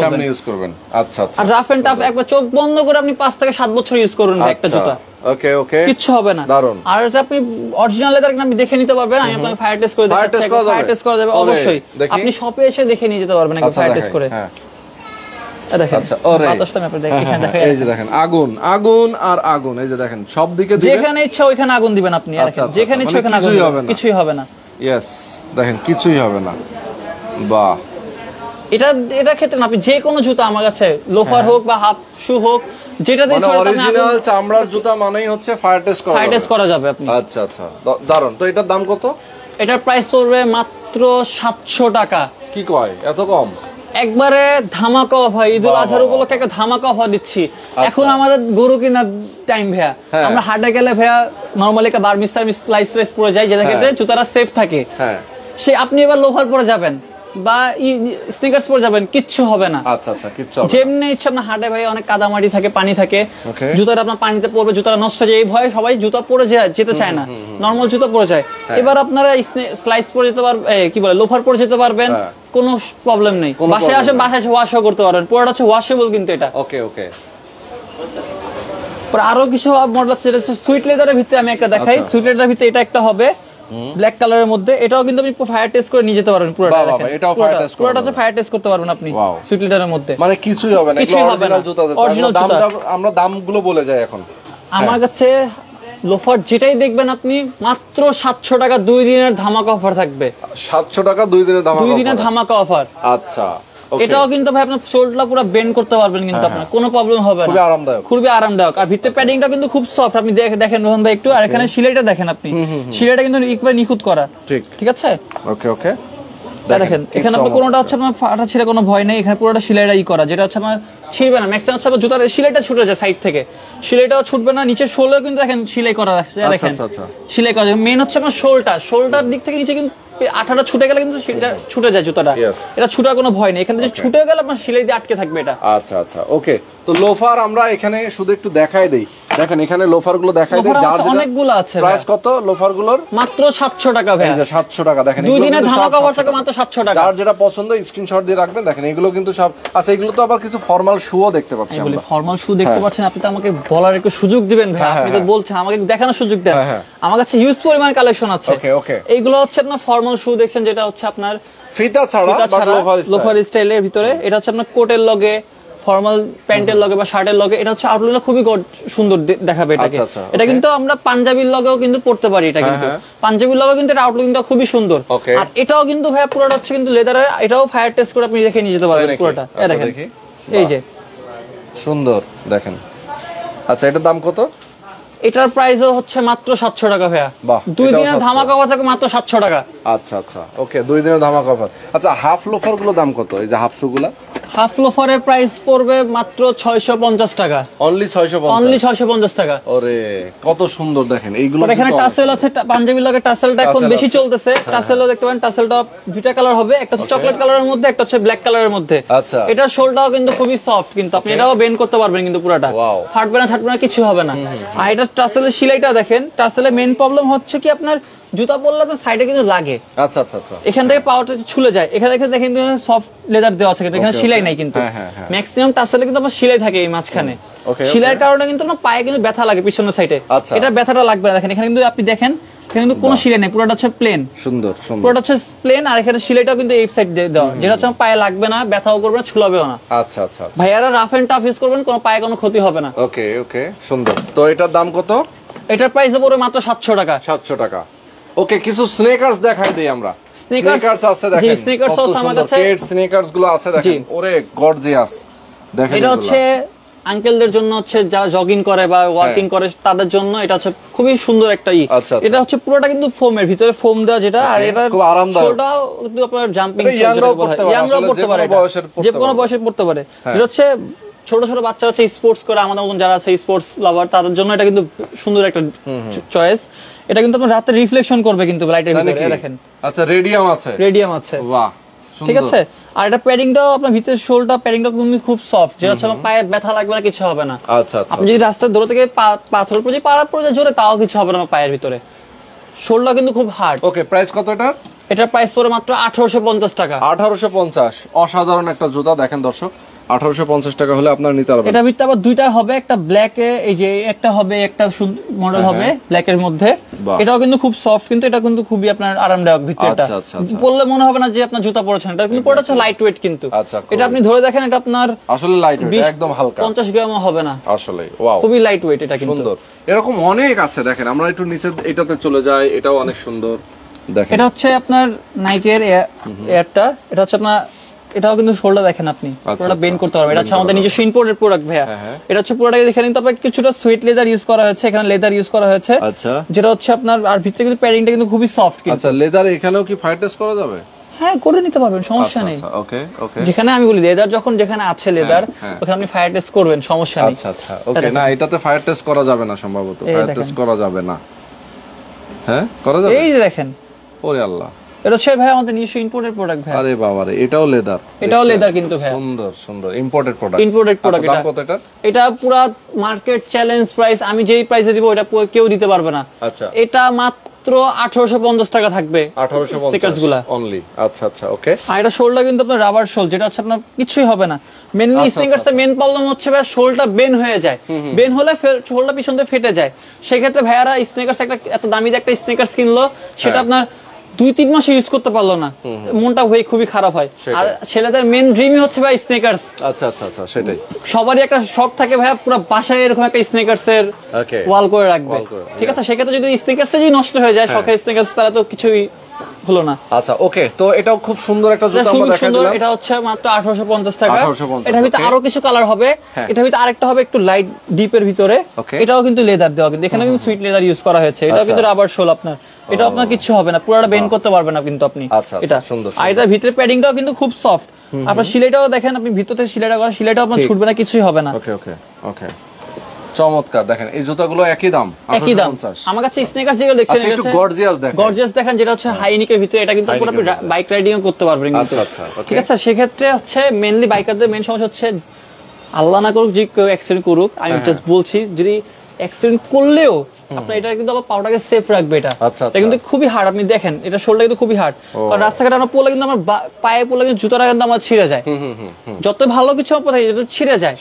করবেন। আচ্ছা আচ্ছা। আর রাফ এন্ড টাফ একবার চোখ বন্ধ করে আপনি 5 থেকে 7 বছর ইউজ করুন একটা জুতা, ওকে ওকে, কিচ্ছু হবে না। আর এটা আপনি অরিজিনাল লেদার আপনি দেখে নিতে পারবেন। আমি আপনাকে ফায়ার টেস্ট করে দেখাচ্ছি। ফায়ার টেস্ট করা যাবে অবশ্যই, আপনি শপে এসে দেখে নিয়ে যেতে পারবেন একবার ফায়ার টেস্ট করে। দেখেন, আচ্ছা, বাতাসটা আপনি দেখেন, এই যে দেখেন আগুন আগুন আর আগুন, এই যে দেখেন সব দিকে যেখানে ইচ্ছা ওইখানে আগুন দিবেন আপনি। যেখানে ইচ্ছা ওইখানে আগুন দিবেন, কিছুই হবে না। ইয়েস, দেখেন কিছুই হবে না। বাহ, এটা ক্ষেত্রে না, আপনি যে কোনো জুতা আমার কাছে, লোফার হোক বা হাফ শু হোক, যেটা দিয়ে অরিজিনাল চামড়ার জুতা মানেই হচ্ছে ফায়ার টেস্ট করা যাবে আপনি। আচ্ছা আচ্ছা, দারুন। তো এটার দাম কত? এটার প্রাইস পড়বে মাত্র 700 টাকা। কি কয়, এত কম? একবারে ধামাকা অফার, ঈদুল আজহার উপলক্ষে একটা ধামাকা অফার দিচ্ছি। এখন আমাদের গরু কিনার টাইম ভাইয়া, আমরা হাটে গেলে ভাইয়া নরমালি একটা বার্মিজ স্লাইস পরে যাই, যেটা ক্ষেত্রে জুতাটা সেফ থাকে। সে আপনি এবার লোফার পরে যাবেন বা স্নিকার্স পরে যাবেন, কিচ্ছু হবে না। আচ্ছা আচ্ছা, কিচ্ছু হবে না। যেমনি ইচ্ছা আপনার হাটে ভাই অনেক কাদামাটি থাকে, পানি থাকে, জুতাটা আপনার পানিতে পড়বে, জুতাটা নষ্ট হয়ে যায়, এই ভয়ে সবাই জুতা পরে যেতে চায় না, নরমাল জুতা পরে যায়। এবার আপনারা স্লাইস পরে যেতে পারবেন, কি বলে লোফার পরে যেতে পারবেন, কোনো প্রবলেম নেই। বাসায় বাসায় ওয়াশও করতে পারবেন, পুরোটা হচ্ছে ওয়াশেবল কিন্তু এটা। ওকে ওকে। আরো কিছু মডেল আছে, যেটা হচ্ছে সুইট লেদারের ভিতরে আমি একটা দেখাই। সুইট লেদারের ভিতরে এটা একটা হবে ব্ল্যাক কালারের মধ্যে, এটাও কিন্তু আপনি ফায়ার টেস্ট করে নিয়ে যেতে পারবেন। পুরোটা দেখেন, পুরোটা ফায়ার টেস্ট করতে পারবেন আপনি সুইট লেদারের মধ্যে, মানে কিছুই হবে না, কিছুই হবে না। অরিজিনাল জুতা। আমরা দামগুলো বলে যাই এখন। আমার কাছে লোফার যেটাই দেখবেন আপনি মাত্র 700 টাকা 2 দিনের ধামাকা অফার থাকবে। 700 টাকা 2 দিনের ধামাকা অফার। আচ্ছা, এটাও কিন্তু ভাই আপনার শোল্ডারটা পুরো বেন্ড করতে পারবেন, কিন্তু আপনার কোনো প্রবলেম হবে না, খুবই আরামদায়ক। আর ভিতরে প্যাডিংটা কিন্তু খুব সফট, আপনি দেখেন রোহন ভাই একটু। আর এখানে সিলাইটা দেখেন আপনি, সিলাইটা কিন্তু একবার নিখুঁত করা। ঠিক আছে, ওকে ওকে। দেখেন এখানে আপনার কোনোটা হচ্ছে আপনার ফাটা ছিঁড়ে কোনো ভয় নেই, এখানে পুরোটা সিলাইটাই করা, যেটা হচ্ছে আপনার ছিঁড়বে না। ম্যাক্সিমাম হচ্ছে জুতার সিলাইটা ছুটে যায় সাইড থেকে, সিলাইটাও ছুটবে না। নিচের শোলও কিন্তু দেখেন সিলাই করা আছে, দেখেন সিলাই করা। মেইন হচ্ছে আপনার শোলটার দিক থেকে নিচে কিন্তু আঠাটা ছুটে গেলে কিন্তু সেটা ছুটে যায় জুতাটা, এটা ছুটার কোনো ভয় নেই। এখানে যে ছুটে গেলে আপনার সিলাই দিয়ে আটকে থাকবে এটা। আচ্ছা আচ্ছা, ওকে। তো লোফার আমরা এখানে শুধু একটু দেখাই দেই, দেখেন এখানে লোফার গুলো দেখাই দেই, যার অনেকগুলো আছে। প্রাইস কত লোফার গুলোর? মাত্র 700 টাকা ভাই। 700 টাকা, দেখেন 2 দিনের ধামাকা অফার থাকে মাত্র 700 টাকা। যার যেটা পছন্দ স্ক্রিনশট দিয়ে রাখবেন। দেখেন এগুলো কিন্তু সব আচ্ছা, এগুলো তো আবার কিছু ফর্মাল শুও দেখতে পাচ্ছি আমরা। ফর্মাল শু দেখতে পাচ্ছেন আপনি, তো আমাকে বলার একটু সুযোগ দিবেন ভাই। আপনি তো বলছেন, আমাকে দেখানোর সুযোগ দেন। আমার কাছে হিউজ পরিমাণ কালেকশন আছে। ওকে ওকে। এইগুলো হচ্ছে আপনার ফর্মাল শু দেখছেন, যেটা হচ্ছে আপনার ফিতা ছাড়া লোফার স্টাইলের ভিতরে। এটা হচ্ছে আপনার কোটের লগে, ফর্মাল প্যান্টের লগে বা শার্টের লগে, এটা হচ্ছে আউটলুকটা খুবই সুন্দর দেখাবে এটাকে। এটা কিন্তু আমরা পাঞ্জাবির লগেও কিন্তু পড়তে পারি, এটা কিন্তু পাঞ্জাবির লগে কিন্তু এটা আউটলুকটা খুবই সুন্দর। আর এটাও কিন্তু ভাই পুরোটা হচ্ছে কিন্তু লেদারের, এটাও ফায়ার টেস্ট করে আপনি দেখে নিয়ে যেতে পারবেন পুরোটা। দেখেন এই যে সুন্দর, দেখেন। আচ্ছা, এটার দাম কত? এটার প্রাইসও হচ্ছে মাত্র 700 টাকা ভাইয়া। 2 দিনের ধামাকা অফার থাকে মাত্র 700 টাকা। আচ্ছা আচ্ছা, ওকে, 2 দিনের ধামাকা অফার। আচ্ছা, হাফ লোফার গুলো দাম কত? এই যে হাফ শু গুলা, হাফ লোফারের প্রাইস পড়বে মাত্র 650 টাকা। অনলি 650 টাকা। ওরে কত সুন্দর, দেখেন এইগুলো। এখানে টাসেল আছে, পাঞ্জাবির লগে টাসেলটা এখন বেশি চলতেছে। টাসেলও দেখতে পারেন, টাসেলটা দুইটা কালার হবে, একটা হচ্ছে চকলেট কালারের মধ্যে, একটা হচ্ছে ব্ল্যাক কালারের মধ্যে। আচ্ছা, এটার শোলটাও কিন্তু খুবই সফট, কিন্তু আপনি এটাও বেন্ড করতে পারবেন কিন্তু পুরোটা, ফাটবে না ছাটবে না, কিছু হবে না। আর এটা টাসেলের সিলাইটা দেখেন, টাসেলের মেইন প্রবলেম হচ্ছে কি আপনার জুতা পরলে আপনার সাইডে কিন্তু লাগে। আচ্ছা আচ্ছা আচ্ছা, এখান থেকে পাওয়ারটা ছুলে যায়। এখানে দেখেন সফট লেদার দেওয়া আছে, কিন্তু এখানে সেলাই নাই। কিন্তু ম্যাক্সিমাম টাসেলে কিন্তু আপনার সেলাই থাকে এই মাঝখানে। সেলাইয়ের কারণে কিন্তু আপনার পায়ে কিন্তু ব্যথা লাগে পিছনের সাইডে, এটা ব্যথাটা লাগবে না। দেখেন এখানে কিন্তু আপনি দেখেন এখানে কিন্তু কোনো সিলাই নেই, পুরোটা হচ্ছে প্লেন। সুন্দর সুন্দর, পুরোটা হচ্ছে প্লেন, আর এখানে সিলাইটাও কিন্তু এই সাইড দিয়ে দেওয়া, যেটা হচ্ছে পায়ে লাগবে না, ব্যথাও করবে না, ছুলাবেও না। আচ্ছা আচ্ছা আচ্ছা। ভাইয়ারা রাফ এন্ড টাফ ইউজ করবেন, কোনো পায়ে কোনো ক্ষতি হবে না। ওকে ওকে, সুন্দর। তো এটার দাম কত? এটার প্রাইস পড়বে মাত্র 700 টাকা। 700 টাকা। ওকে, কিছু স্নেকার্স দেখাই দেই আমরা। স্নেকার্স আছে দেখেন, জি স্নেকার্স আছে আমার কাছে, পেট স্নেকার্স গুলো আছে দেখেন, ওরে গর্জিয়াস। দেখেন এটা হচ্ছে আঙ্কেলদের জন্য, হচ্ছে যারা জগিং করে বা ওয়ার্কিং করে তাদের জন্য এটা হচ্ছে খুবই সুন্দর একটা আচ্ছা, এটা হচ্ছে পুরোটা কিন্তু ফোমের ভিতরে ফোম দেওয়া, যেটা আর এটা খুব আরামদায়ক। সোলটাও কিন্তু আপনার জাম্পিং ইয়াংরাও পড়তে পারে, যে কোনো বয়সে পড়তে পারে। এটা হচ্ছে ছোট ছোট বাচ্চারা আছে স্পোর্টস করে, আমাদের মতন যারা আছে স্পোর্টস লাভার, তাদের জন্য এটা কিন্তু সুন্দর একটা চয়েস। এটা কিন্তু আপনার রাতে রিফ্লেকশন করবে কিন্তু লাইটের ভিতরে, দেখেন। আচ্ছা, রেডিয়াম আছে, রেডিয়াম আছে, বাহ, ঠিক আছে। আর এটা প্যাডিংটাও আপনার ভিতরে শোলটা প্যাডিংটা কিন্তু খুব সফট, যেটা হচ্ছে পায়ে ব্যথা লাগবে না, কিছু হবে না। আচ্ছা আচ্ছা। আপনি যদি রাস্তায় দৌড় থেকে পাথর পড়ে পাড়া পড়ে জোরে, তাও কিছু হবে না পায়ের ভিতরে। শোলটা কিন্তু খুব হার্ড। ওকে, প্রাইস কত এটা? এটার প্রাইস পড়ে মাত্র 1850 টাকা। 1850, অসাধারণ একটা জুতা। দেখেন দর্শক, 1850 টাকা হলে আপনারা নিতে পারবেন। এটা ভিতরে আবার দুইটা হবে, একটা ব্ল্যাক এ, এই যে একটা হবে, একটা মডেল হবে ব্ল্যাক এর মধ্যে। এটাও কিন্তু খুব সফট, কিন্তু এটা কিন্তু খুবই আপনার আরামদায়ক ভিতরটা, পরলে মনে হবে না যে আপনার জুতা পরেছেন। এটা কিন্তু পুরোটা হচ্ছে লাইট ওয়েট কিন্তু। এটা আপনি ধরে দেখেন, এটা আপনার আসলে লাইট ওয়েট, একদম হালকা, 50 গ্রামও হবে না আসলে। ওয়াও, খুবই লাইট ওয়েট এটা কিন্তু। সুন্দর। এরকম অনেক আছে, দেখেন আমরা একটু নিচে এটাতে চলে যাই, এটাও অনেক সুন্দর। দেখেন, এটা হচ্ছে আপনার নাইকের এয়ারটা, এটা হচ্ছে আপনার, এটাও কিন্তু শোল্ডার দেখেন আপনি পুরোটা বেন্ড করতে পারবেন। এটা হচ্ছে আমাদের নিজস্ব ইম্পোর্টেড প্রোডাক্ট ভাইয়া। এটা হচ্ছে পুরোটা দেখেন, কিন্তু আপনার কিছুটা সুইট লেদার ইউজ করা হয়েছে, এখানে লেদার ইউজ করা হয়েছে। আচ্ছা, যেটা হচ্ছে আপনার, আর ভিতরে কিন্তু প্যাডিংটা কিন্তু খুবই সফট। আচ্ছা, লেদার এখানেও কি ফায়ার টেস্ট করা যাবে? হ্যাঁ, করে নিতে পারবেন, সমস্যা নেই। ওকে ওকে, যেখানে আমি বলি লেদার, যখন যেখানে আছে লেদার ওখানে আপনি ফায়ার টেস্ট করবেন, সমস্যা নেই। আচ্ছা আচ্ছা, ওকে। না, এটাতে ফায়ার টেস্ট করা যাবে না, সম্ভবত ফায়ার টেস্ট করা যাবে না। হ্যাঁ, করা যাবে। এই যে দেখেন, ওরে আল্লাহ, এটা হচ্ছে ভাই আমাদের নিজস্ব ইম্পোর্টেড প্রোডাক্ট ভাই। আরে বাবা রে, এটাও লেদার, এটাও লেদার কিন্তু ভাই, সুন্দর সুন্দর ইম্পোর্টেড প্রোডাক্ট। Imported product. দাম কত এটা? এটা পুরো মার্কেট চ্যালেঞ্জ প্রাইস, আমি যেই প্রাইসে দিব এটা কেউ দিতে পারবে না। আচ্ছা, এটা মাত্র 1850 টাকা থাকবে 1850 স্টিকারস গুলা অনলি। আচ্ছা আচ্ছা, ওকে। আর এটা শোলটা কিন্তু আপনার রাবার শোল, যেটা হচ্ছে আপনার কিছুই হবে না। মেইনলি স্নিকার্স এর মেইন প্রবলেম হচ্ছে ভাই শোলটা বেন হয়ে যায়, বেন হলে শোলটা পিছন দিয়ে ফেটে যায়। সেক্ষেত্রে ভাইয়ারা স্নিকার্স একটা এত দামি একটা স্নিকার্স কিনলো, সেটা আপনার 2-3 মাস ইউজ করতে পারলো না, মনটা হয়ে খুবই খারাপ হয়। আর ছেলেদের মেন ড্রিমই হচ্ছে ভাই স্নিকার্স। আচ্ছা আচ্ছা আচ্ছা, সেটাই। সবারই একটা শখ থাকে ভাইয়া, পুরো বাসায় এরকম একটা স্নিকার্স এর ওয়াল করে রাখবে, ঠিক আছে। সেক্ষেত্রে যদি স্নিকার্স যদি নষ্ট হয়ে যায়, শখের স্নিকার্স, তারা তো কিছুই হলো না। আচ্ছা, ওকে। তো এটাও খুব সুন্দর একটা জুতা আমরা দেখাই দিলাম। এটা হচ্ছে মাত্র 1850 টাকা। 1850, এটার ভিতরে আরো কিছু কালার হবে। এটার ভিতরে আরেকটা হবে একটু লাইট ডিপের ভিতরে, এটাও কিন্তু লেদার দেওয়া, কিন্তু এখানে কিন্তু সুইট লেদার ইউজ করা হয়েছে। এটা কিন্তু রাবার শোল আপনার, এটা আপনার কিছু হবে না, পুরোটা বেন্ড করতে পারবে না কিন্তু আপনি। এটা সুন্দর। আর এটার ভিতরে প্যাডিংটাও কিন্তু খুব সফট। আপনার সিলাইটাও দেখেন, আপনি ভিতর থেকে সিলাইটা করা, সিলাইটাও আপনার ছুটবে না, কিছুই হবে না। ওকে ওকে ওকে, চমৎকার। দেখেন এই জুতাগুলো একই দাম, একই দাম। আমার কাছে স্নেকার্স যেগুলো দেখছেন, একটু গর্জিয়াস দেখেন, গর্জিয়াস দেখেন, যেটা হচ্ছে হাইনিকের ভিতরে, এটা কিন্তু পুরো বাইক রাইডিং করতে পারবেন কিন্তু। আচ্ছা, ঠিক আছে। সেক্ষেত্রে হচ্ছে মেইনলি বাইকারদের মেইন সমস্যা হচ্ছে, আল্লাহ না করুক যে কেউ অ্যাক্সিডেন্ট করুক, আমি জাস্ট বলছি, যদি অ্যাক্সিডেন্ট করলেও আপনার এটা কিন্তু আবার পাউটাকে সেফ রাখবে। এটা কিন্তু খুবই হার্ড, আপনি দেখেন এটা শোল্ডার কিন্তু খুবই হার্ড। কারণ রাস্তাঘাটে আমরা পড়লে কিন্তু আমার পায়ে পড়লে কিন্তু জুতাটা কিন্তু আমার ছিঁড়ে যায়, যত ভালো কিছু আমার এটা ছিঁড়ে যায়,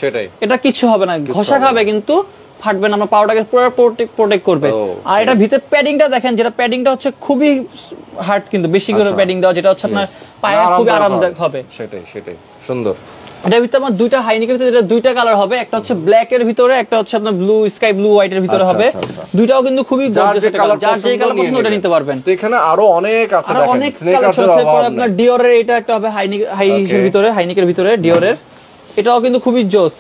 এটা কিছু হবে না, ঘষা খাবে কিন্তু ফাটবে না, আমরা পাউডারকে পুরো প্রোটেক্ট করবে। আর এটা ভিতরে প্যাডিংটা দেখেন, যেটা প্যাডিংটা হচ্ছে খুবই হার্ড, কিন্তু বেশি করে প্যাডিং দেওয়া, যেটা হচ্ছে আপনার পায়ে খুবই আরামদায়ক হবে। সেটাই সেটাই, সুন্দর। এটার ভিতরে আমার দুইটা হাইনিকের ভিতরে দুইটা কালার হবে, একটা হচ্ছে ব্ল্যাক এর ভিতরে, একটা হচ্ছে আপনার ব্লু স্কাই ব্লু হোয়াইট এর ভিতরে হবে। দুইটাও কিন্তু খুবই গর্জিয়াস কালার, যার যে কালার পছন্দ ওটা নিতে পারবেন। তো এখানে আরো অনেক আছে, দেখেন অনেক কালেকশন আছে। পরে আপনার ডিওরের এটা একটা হবে হাইনিকের ভিতরে, হাইনিকের ভিতরে ডিওরের, এটাও কিন্তু খুবই জোস।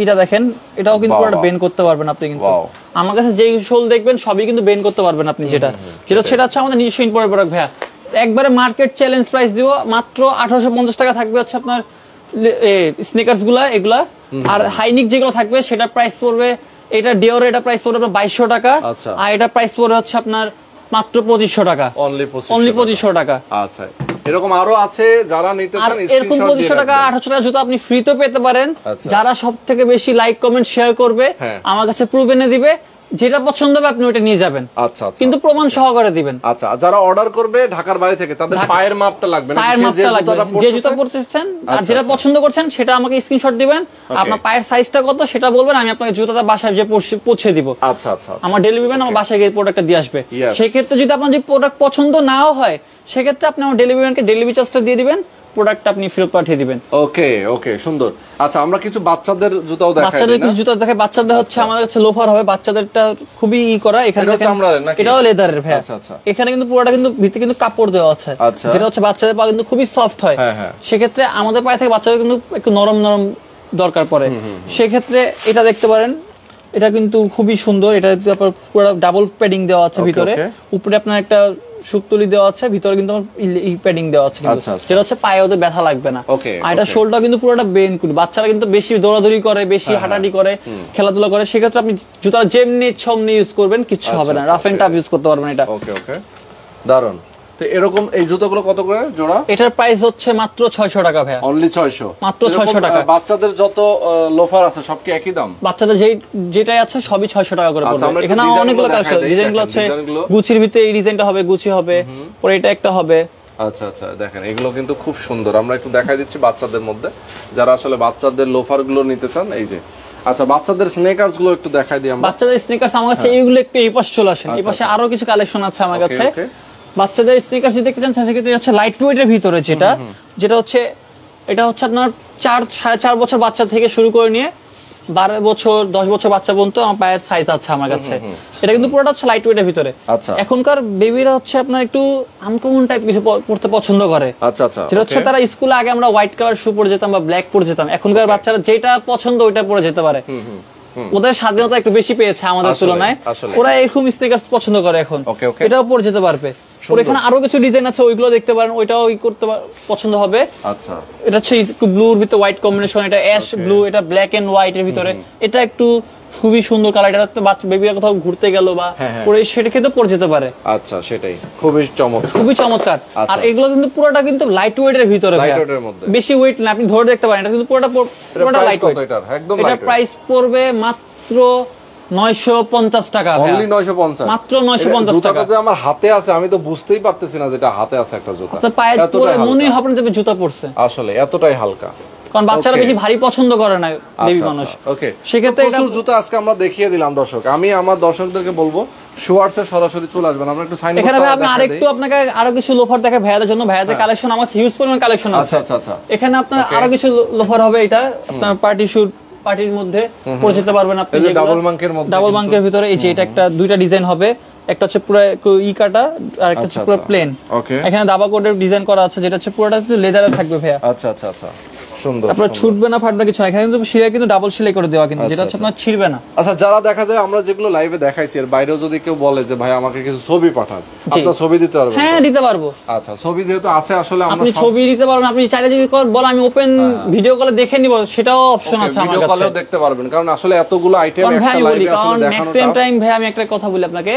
এটা দেখেন, এটাও কিন্তু পুরোটা বেন্ড করতে পারবেন আপনি। কিন্তু আমার কাছে যেই শোল দেখবেন সবই কিন্তু বেন্ড করতে পারবেন আপনি, যেটা সেটা হচ্ছে আমাদের নিজস্ব ইম্পোর্টেড প্রোডাক্ট ভাইয়া। একবারে মার্কেট চ্যালেঞ্জ প্রাইস দিব, মাত্র 1850 টাকা থাকবে হচ্ছে আপনার স্নিকার্স গুলা এগুলা। আর হাইনিক যেগুলো থাকবে সেটা প্রাইস পড়বে, এটা ডিওর, এটা প্রাইস পড়বে আপনার 2200 টাকা। আর এটা প্রাইস পড়বে হচ্ছে আপনার মাত্র 2500 টাকা, অনলি 2500 টাকা। আচ্ছা, এরকম আরো আছে, যারা নিতে চান এরকম 2500 টাকা 1800 টাকা জুতা আপনি ফ্রিতে পেতে পারেন। যারা সব থেকে বেশি লাইক কমেন্ট শেয়ার করবে, আমার কাছে প্রুফ এনে দিবে, যেটা পছন্দ হবে আপনি ওটা নিয়ে যাবেন। আচ্ছা আচ্ছা, কিন্তু প্রমাণ সহকারে দিবেন। আচ্ছা, যারা অর্ডার করবে ঢাকার বাইরে থেকে তাদের পায়ের মাপটা লাগবে না? পায়ের মাপটা লাগবে, যে জুতা পরতেছেন আর যেটা পছন্দ করছেন সেটা আমাকে স্ক্রিনশট দিবেন, আপনার পায়ের সাইজটা কত সেটা বলবেন, আমি আপনাকে জুতাটা বাসায় যে পৌঁছে দিব। আচ্ছা আচ্ছা, আমার ডেলিভারি ম্যান আমার বাসায় গিয়ে প্রোডাক্টটা দিয়ে আসবে। সেক্ষেত্রে যদি আপনার যে প্রোডাক্ট পছন্দ নাও হয় সেক্ষেত্রে আপনি আমার ডেলিভারি ম্যানকে ডেলিভারি চার্জটা দিয়ে দিবেন, প্রোডাক্ট আপনি ফেরত পাঠিয়ে দিবেন। ওকে ওকে, সুন্দর। আচ্ছা, আমরা কিছু বাচ্চাদের জুতাও দেখাই। বাচ্চাদের কিছু জুতা দেখাই। বাচ্চাদের হচ্ছে আমার কাছে লোফার হবে, বাচ্চাদেরটা খুবই করা। এখানে এটাও লেদারের ভাই। এখানে কিন্তু পুরোটা কিন্তু ভিতরে কিন্তু কাপড় দেওয়া আছে, যেটা হচ্ছে বাচ্চাদের পা কিন্তু খুবই সফট হয়। সেক্ষেত্রে আমাদের পায়ে থেকে বাচ্চাদের কিন্তু একটু নরম নরম দরকার পড়ে। সেক্ষেত্রে এটা দেখতে পারেন, এটা কিন্তু খুবই সুন্দর। এটা পুরো ডাবল প্যাডিং দেওয়া আছে ভিতরে, উপরে আপনার একটা সুকতলি দেওয়া আছে, ভিতরে কিন্তু প্যাডিং দেওয়া আছে, যেটা হচ্ছে পায়ে ওদের ব্যথা লাগবে না। আর এটা শোলটা কিন্তু পুরোটা বেন কুল। বাচ্চারা কিন্তু বেশি দৌড়াদৌড়ি করে, বেশি হাঁটাহাঁটি করে, খেলাধুলা করে, সেক্ষেত্রে আপনি জুতা যেমনি ছমনি ইউজ করবেন কিছু হবে না, রাফ এন্ড টাফ ইউজ করতে পারবেন এটা। ওকে ওকে, দারুন। তো এরকম এই জুতোগুলো কত করে জোড়া? এটার প্রাইস হচ্ছে মাত্র 600 টাকা ভাই। অনলি 600? মাত্র 600 টাকা। বাচ্চাদের যত লোফার আছে সব কি একই দাম? বাচ্চাদের যেটাই আছে সবই 600 টাকা করে পড়বে। এখানে অনেকগুলো কালেকশন, ডিজাইনগুলো আছে গুচির ভিতরে, এই ডিজাইনটা হবে গুচি হবে, পরে এটা একটা হবে। আচ্ছা আচ্ছা, দেখেন এগুলো কিন্তু খুব সুন্দর। আমরা একটু দেখাই দিচ্ছি বাচ্চাদের মধ্যে, যারা আসলে বাচ্চাদের লোফার গুলো নিতে চান। এই যে, আচ্ছা, বাচ্চাদের স্নেকার্স গুলো একটু দেখাই দিই আমরা। বাচ্চাদের স্নেকার্স আমার কাছে এইগুলো একটু এই পাশে চলে আসেন, এই পাশে আরো কিছু কালেকশন আছে আমার কাছে। বাচ্চাদের স্নিকার্স যদি দেখতে চান সেক্ষেত্রে হচ্ছে লাইট ওয়েটের ভিতরে, যেটা হচ্ছে এটা হচ্ছে আপনার 4.5 বছর বাচ্চা থেকে শুরু করে নিয়ে 12 বছর 10 বছর বাচ্চা পর্যন্ত আমার পায়ের সাইজ আছে আমার কাছে। এটা কিন্তু পুরোটা হচ্ছে লাইট ওয়েটের ভিতরে। এখনকার বেবিরা হচ্ছে আপনার একটু আনকমন টাইপ কিছু পড়তে পছন্দ করে। আচ্ছা আচ্ছা, যেটা হচ্ছে তারা স্কুলে আগে আমরা হোয়াইট কালার শু পরে যেতাম বা ব্ল্যাক পরে যেতাম, এখনকার বাচ্চারা যেটা পছন্দ ওইটা পরে যেতে পারে। ওদের স্বাধীনতা একটু বেশি পেয়েছে আমাদের তুলনায়, ওরা এরকম স্নিকার্স পছন্দ করে এখন। এটাও পরে যেতে পারবে। এখানে আরো কিছু ডিজাইন আছে, ওইগুলো দেখতে পারেন, ওইটাও করতে পছন্দ হবে। আচ্ছা, এটা হচ্ছে একটু ব্লুর ভিতরে হোয়াইট কম্বিনেশন, এটা অ্যাশ ব্লু, এটা ব্ল্যাক এন্ড হোয়াইট এর ভিতরে। এটা একটু খুবই সুন্দর কালার। এটা বাচ্চা বেবিরা কোথাও ঘুরতে গেল বা পরে সেটা কিন্তু পরে যেতে পারে। আচ্ছা, সেটাই খুবই চমৎকার, খুবই চমৎকার। আর এগুলো কিন্তু পুরোটা কিন্তু লাইট ওয়েট এর ভিতরে, বেশি ওয়েট না, আপনি ধরে দেখতে পারেন। এটা কিন্তু পুরোটা লাইট ওয়েট। এটা প্রাইস পড়বে মাত্র 950 টাকা। অনলি 950, মাত্র 950 টাকা। জুতাটা আমার হাতে আছে, আমি তো বুঝতেই পারতেছি না যেটা হাতে আছে একটা জুতা। তো পায়ে পরে মনেই হবে না যে জুতা পরছে, আসলে এতটাই হালকা। কারণ বাচ্চারা বেশি ভারী পছন্দ করে না বেবি মানুষ। ওকে, সেক্ষেত্রে প্রচুর জুতা আজকে আমরা দেখিয়ে দিলাম দর্শক। আমি আমার দর্শকদেরকে বলবো শুয়ার্সে সরাসরি চলে আসবেন। আমরা একটু সাইন এখানে ভাই আপনি আরেকটু আপনাকে আরো কিছু লোফার দেখে ভাইয়াদের জন্য। ভাইয়াদের কালেকশন আমার হিউজ পরিমাণ কালেকশন আছে। আচ্ছা আচ্ছা, এখানে আপনার আরো কিছু লোফার হবে। এটা আপনার পার্টি শুট, পার্টির মধ্যে পরে যেতে পারবেন আপনি। ডাবল বাঙ্কের মধ্যে, ডাবল বাঙ্কের ভিতরে এই যে এটা একটা দুইটা ডিজাইন হবে, একটা হচ্ছে পুরো ই কাটা আর একটা হচ্ছে পুরো প্লেন। এখানে দাবা কোডের ডিজাইন করা আছে, যেটা হচ্ছে পুরোটা লেদারে থাকবে ভাইয়া। আচ্ছা আচ্ছা আচ্ছা, সুন্দর। আপনার ছুটবে না, ফাটবে কিছু না। এখানে কিন্তু সেলাই কিন্তু ডাবল সেলাই করে দেওয়া, কিন্তু যেটা হচ্ছে আপনার ছিড়বে না। আচ্ছা, যারা দেখা যায় আমরা যেগুলো লাইভে দেখাইছি এর বাইরেও যদি কেউ বলে যে ভাই আমাকে কিছু ছবি পাঠান, আপনারা ছবি দিতে পারবেন? হ্যাঁ, দিতে পারবো। আচ্ছা, ছবি যেহেতু আছে আসলে আমরা আপনি ছবি দিতে পারবেন। আপনি চাইলে যদি বল আমি ওপেন ভিডিও কলে দেখে নিব, সেটাও অপশন আছে আমার কাছে। ভিডিও কলেও দেখতে পারবেন, কারণ আসলে এতগুলো আইটেম একটা লাইভে আসলে দেখানো। ম্যাক্সিমাম টাইম ভাই আমি একটা কথা বলি আপনাকে,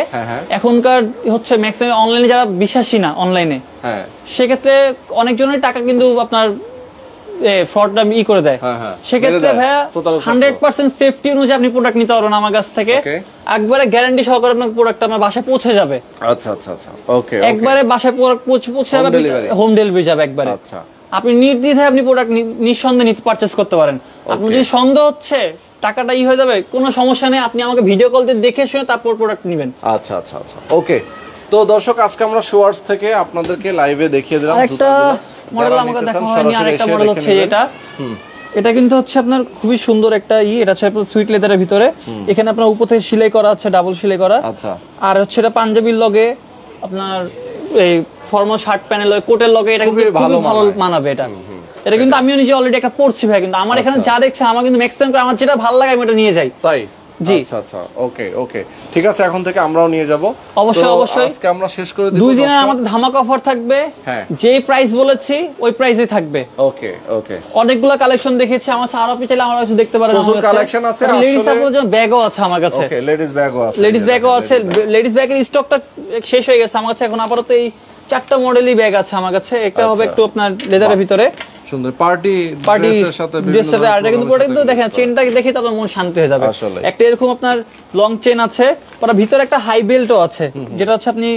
এখনকার হচ্ছে ম্যাক্সিমাম অনলাইনে যারা বিশ্বাসী না অনলাইনে, সেক্ষেত্রে অনেকজনের টাকা কিন্তু আপনার ফ্রডটা করে দেয়। সেক্ষেত্রে ভাইয়া 100% সেফটি অনুযায়ী আপনি প্রোডাক্ট নিতে পারবেন আমার কাছ থেকে। একবারে গ্যারান্টি সহকারে আপনার প্রোডাক্ট আমার বাসায় পৌঁছে যাবে। আচ্ছা আচ্ছা আচ্ছা, ওকে। একবারে বাসায় পৌঁছে যাবে, হোম ডেলিভারি যাবে একবারে। আচ্ছা, আপনি নির্দ্বিধায় আপনি প্রোডাক্ট নিঃসন্দেহে পারচেজ করতে পারেন। আপনি যদি সন্দেহ হচ্ছে টাকাটা হয়ে যাবে, কোনো সমস্যা নেই, আপনি আমাকে ভিডিও কল দিয়ে দেখে শুনে তারপর প্রোডাক্ট নেবেন। আচ্ছা আচ্ছা আচ্ছা, ওকে। তো দর্শক, আজকে আমরা শুয়ার্স থেকে আপনাদেরকে লাইভে দেখিয়ে দিলাম একটা মডেল। আমাকে দেখা হয়নি, আরেকটা মডেল হচ্ছে এটা। এটা কিন্তু হচ্ছে আপনার খুবই সুন্দর একটা এটা হচ্ছে আপনার সুইট লেদারের ভিতরে। এখানে আপনার উপর থেকে সেলাই করা আছে, ডাবল সেলাই করা। আচ্ছা, আর হচ্ছে এটা পাঞ্জাবির লগে আপনার এই ফর্মাল শার্ট প্যানেল কোটের লগে এটা কিন্তু ভালো মানাবে। এটা কিন্তু আমিও নিজে অলরেডি একটা পড়ছি ভাই, কিন্তু আমার এখানে যা দেখছে আমার কিন্তু ম্যাক্সিমাম আমার যেটা ভালো লাগে আমি এটা নিয়ে যাই। তাই? জি, আচ্ছা আচ্ছা, ওকে ওকে, ঠিক আছে। এখন থেকে আমরাও নিয়ে যাব। অবশ্যই অবশ্যই। আজকে আমরা শেষ করে দিব। 2 দিনের আমাদের ধামাকা অফার থাকবে। যে প্রাইস বলেছি ওই প্রাইসই থাকবে। ওকে ওকে, অনেকগুলো কালেকশন দেখেছি আমার কাছে, আর আপনি চাইলে আমার কাছে দেখতে পারেন। প্রচুর কালেকশন আছে। লেডিস আপনাদের ব্যাগও আছে আমার কাছে। ওকে, লেডিস ব্যাগও আছে। লেডিস ব্যাগের স্টকটা শেষ হয়ে গেছে আমার কাছে। এখন আপাতত এই 4টা মডেলই ব্যাগ আছে আমার কাছে। একটা হবে একটু আপনার লেদারের ভিতরে, সুন্দর পার্টি পার্টি ড্রেসের সাথে ড্রেসের সাথে আর কিন্তু প্রোডাক্ট কিন্তু দেখেন চেনটা দেখে তো আপনার মন শান্ত হয়ে যাবে আসলে। একটা এরকম আপনার লং চেন আছে পরে ভিতরে একটা হাই বেল্টও আছে যেটা হচ্ছে আপনি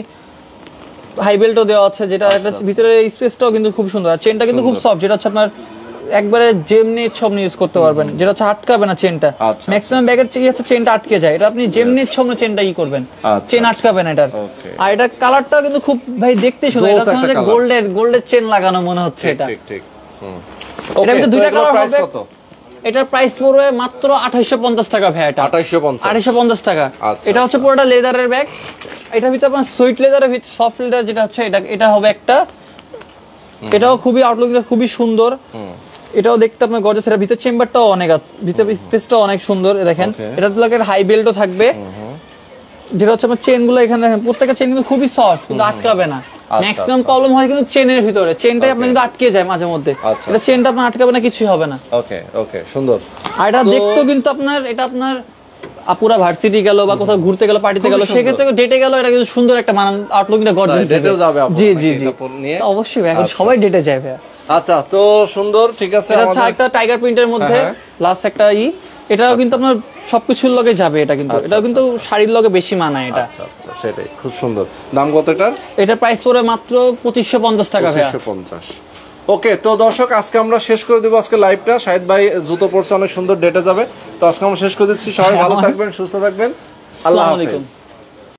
হাই বেল্টও দেওয়া আছে যেটা একটা ভিতরে স্পেসটাও কিন্তু খুব সুন্দর আর চেনটা কিন্তু খুব সফট যেটা হচ্ছে আপনার একবারে যেমনি ছমনি ইউজ করতে পারবেন যেটা হচ্ছে আটকাবে না চেনটা আচ্ছা, ম্যাক্সিমাম ব্যাগের চেয়ে হচ্ছে চেনটা আটকে যায় এটা আপনি যেমনি ছমনি চেনটা ই করবেন আচ্ছা, চেন আটকাবে না এটার Okay. আর এটা কালারটা কিন্তু খুব ভাই দেখতে সুন্দর জোস এটা হচ্ছে একটা colour। গোল্ডের চেন লাগানো মনে হচ্ছে এটা ঠিক ঠিক এটার ভিতরে দুইটা কালার প্রাইস হবে কত এটার প্রাইস পড়বে মাত্র 2850 টাকা ভাই এটা 2850 2850 টাকা আচ্ছা, এটা হচ্ছে পুরোটা লেদারের ব্যাগ এটার ভিতরে আপনার সুইট লেদারের সফট লেদার যেটা হচ্ছে এটা হবে একটা এটাও খুবই আউটলুকটা খুবই সুন্দর এটাও দেখতে আপনার গর্জাস এর ভিতর চেম্বারটাও অনেক আছে ভিতর স্পেসটাও অনেক সুন্দর দেখেন Okay. এটা তো হাই বেল্টও থাকবে যেটা হচ্ছে আপনার চেন গুলো এখানে দেখেন প্রত্যেকটা চেন কিন্তু খুবই সফট কিন্তু আটকাবে না ম্যাক্সিমাম প্রবলেম হয় কিন্তু চেনের ভিতরে চেনটাই আপনার কিন্তু আটকে যায় মাঝে মধ্যে আচ্ছা। এটা চেনটা আপনার আটকাবে না কিছুই হবে না ওকে ওকে সুন্দর আর এটা দেখতো কিন্তু আপনার এটা আপনার আপুরা ভার্সিটি গেল বা কোথাও ঘুরতে গেল পার্টিতে গেল সেক্ষেত্রে ডেটে গেল এটা কিন্তু সুন্দর একটা মান আউটলুকটা গর্জিয়াস ডেটেও যাবে আপু জি নাকি জি জি এটা নিয়ে? অবশ্যই ভাই, এখন আচ্ছা। সবাই ডেটে যায় ভাই আচ্ছা তো সুন্দর ঠিক আছে এটা হচ্ছে আমাদের- একটা টাইগার প্রিন্টের মধ্যে হ্যাঁ, লাস্ট একটা এটাও কিন্তু আপনার সবকিছুর লগে যাবে এটা কিন্তু আচ্ছা, এটাও কিন্তু শাড়ির লগে বেশি মানায় এটা আচ্ছা আচ্ছা সেটাই খুব সুন্দর দাম কত এটার এটা প্রাইস পড়বে মাত্র 2550 টাকা ভাই 2550 ওকে তো দর্শক আজকে আমরা শেষ করে দেবো আজকে লাইভটা শাহিদ ভাই জুতো পরছে অনেক সুন্দর ডেটে যাবে তো আজকে আমরা শেষ করে দিচ্ছি সবাই ভালো থাকবেন সুস্থ থাকবেন আল্লাহ আসসালামু আলাইকুম। হাফেজ